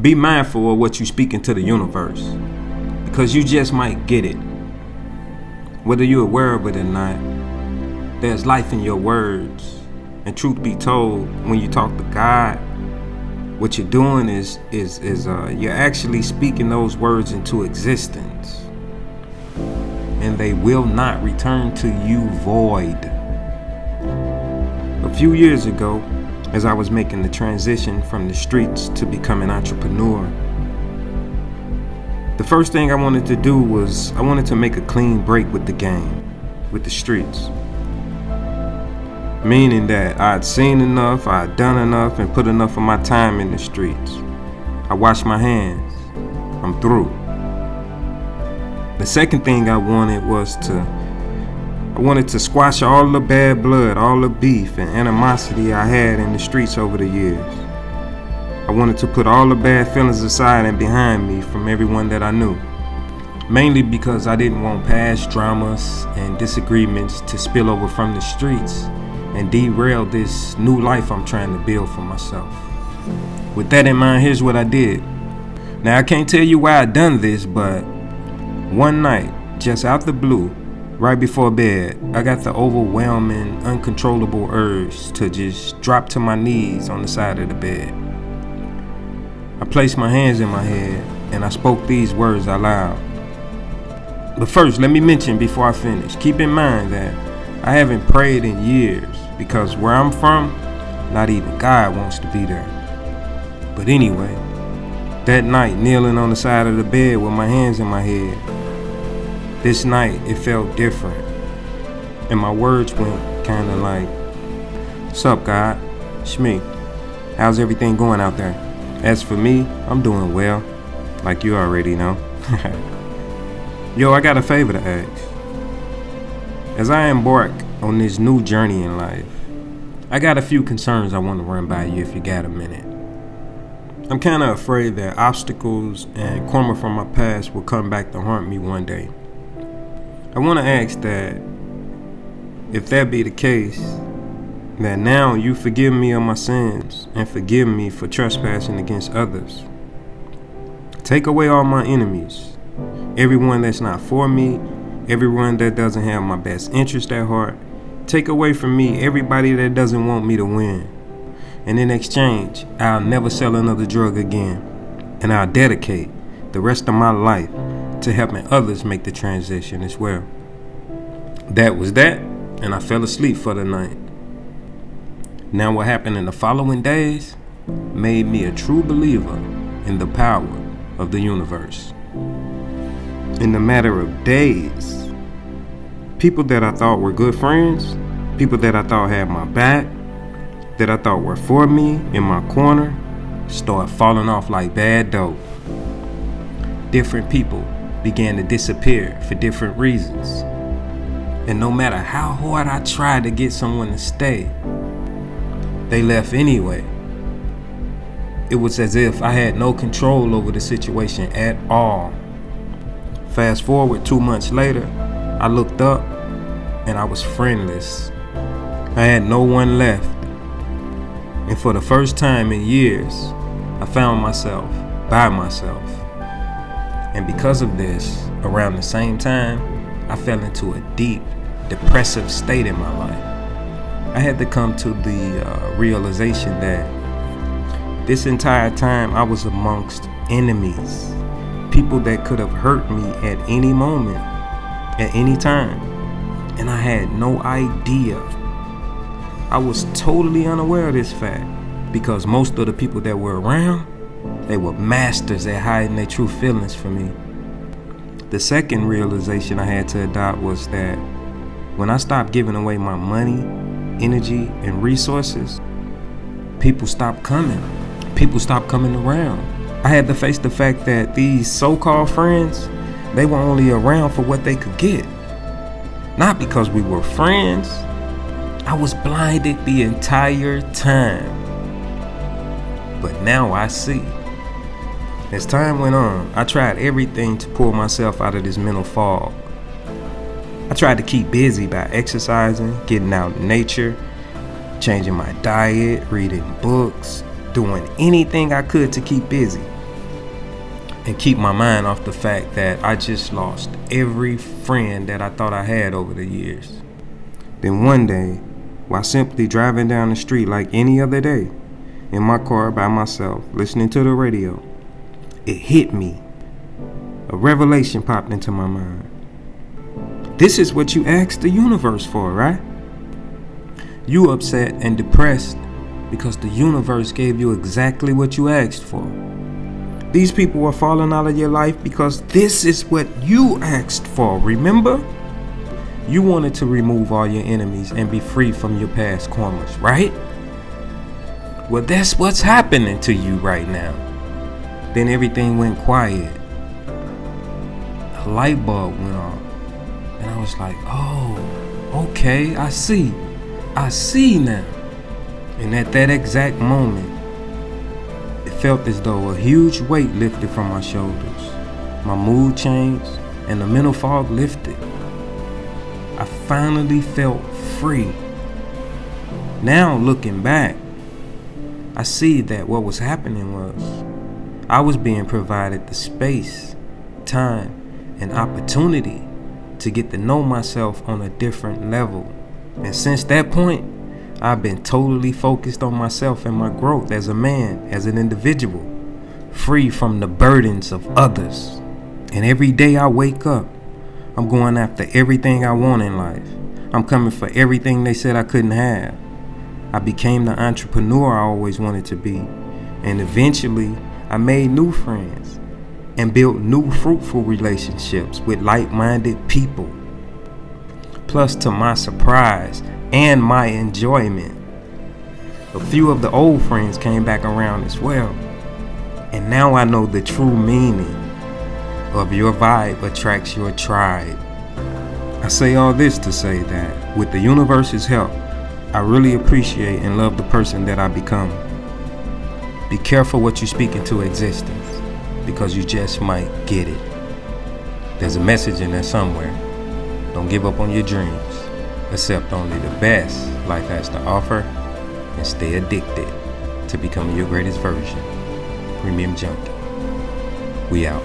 Be mindful of what you speak into the universe, because you just might get it. Whether you're aware of it or not, there's life in your words. And truth be told, when you talk to God, what you're doing is you're actually speaking those words into existence, and they will not return to you void. A few years ago, as I was making the transition from the streets to become an entrepreneur, the first thing I wanted to do was I wanted to make a clean break with the game, with the streets. Meaning that I'd seen enough, I'd done enough, and put enough of my time in the streets. I washed my hands. I'm through. The second thing I wanted to squash all the bad blood, all the beef and animosity I had in the streets over the years. I wanted to put all the bad feelings aside and behind me from everyone that I knew. Mainly because I didn't want past dramas and disagreements to spill over from the streets and derail this new life I'm trying to build for myself. With that in mind, here's what I did. Now, I can't tell you why I done this, but one night, just out the blue, right before bed, I got the overwhelming, uncontrollable urge to just drop to my knees on the side of the bed. I placed my hands in my head and I spoke these words out loud. But first, let me mention before I finish, keep in mind that I haven't prayed in years because where I'm from, not even God wants to be there. But anyway, that night, kneeling on the side of the bed with my hands in my head, this night it felt different. And my words went kinda like, "Sup, God? Shmi, how's everything going out there? As for me, I'm doing well, like you already know." Yo, I got a favor to ask. As I embark on this new journey in life, I got a few concerns I want to run by you if you got a minute. I'm kind of afraid that obstacles and karma from my past will come back to haunt me one day. I want to ask that if that be the case, that now you forgive me of my sins and forgive me for trespassing against others. Take away all my enemies, everyone that's not for me, everyone that doesn't have my best interest at heart. Take away from me everybody that doesn't want me to win. And in exchange, I'll never sell another drug again. And I'll dedicate the rest of my life to helping others make the transition as well. That was that, and I fell asleep for the night. Now what happened in the following days made me a true believer in the power of the universe. In the matter of days, people that I thought were good friends, people that I thought had my back, that I thought were for me, in my corner, started falling off like bad dope. Different people began to disappear for different reasons. And no matter how hard I tried to get someone to stay, they left anyway. It was as if I had no control over the situation at all. Fast forward 2 months later, I looked up and I was friendless. I had no one left. And for the first time in years, I found myself by myself. And because of this, around the same time, I fell into a deep, depressive state in my life. I had to come to the realization that this entire time I was amongst enemies, people that could have hurt me at any moment, at any time, and I had no idea. I was totally unaware of this fact because most of the people that were around, they were masters at hiding their true feelings from me. The second realization I had to adopt was that when I stopped giving away my money, energy, and resources, people stopped coming. People stopped coming around. I had to face the fact that these so-called friends, they were only around for what they could get. Not because we were friends. I was blinded the entire time. But now I see. As time went on, I tried everything to pull myself out of this mental fog. I tried to keep busy by exercising, getting out in nature, changing my diet, reading books, doing anything I could to keep busy. and keep my mind off the fact that I just lost every friend that I thought I had over the years. Then one day, while simply driving down the street like any other day, in my car by myself, listening to the radio, it hit me. A revelation popped into my mind. This is what you asked the universe for, right? You upset and depressed because the universe gave you exactly what you asked for. These people are falling out of your life because this is what you asked for, remember? You wanted to remove all your enemies and be free from your past karmas, right? Well, that's what's happening to you right now. Then everything went quiet. A light bulb went off. And I was like, oh, okay, I see now. And at that exact moment, it felt as though a huge weight lifted from my shoulders. My mood changed and the mental fog lifted. I finally felt free. Now looking back, I see that what was happening was I was being provided the space, time, and opportunity to get to know myself on a different level. And since that point, I've been totally focused on myself and my growth as a man, as an individual, free from the burdens of others. And every day I wake up, I'm going after everything I want in life. I'm coming for everything they said I couldn't have. I became the entrepreneur I always wanted to be. And eventually, I made new friends and built new fruitful relationships with like-minded people. Plus, to my surprise and my enjoyment, a few of the old friends came back around as well. And now I know the true meaning of your vibe attracts your tribe. I say all this to say that with the universe's help, I really appreciate and love the person that I become. Be careful what you speak into existence, because you just might get it. There's a message in there somewhere. Don't give up on your dreams. Accept only the best life has to offer and stay addicted to becoming your greatest version. Premium Junkie. We out.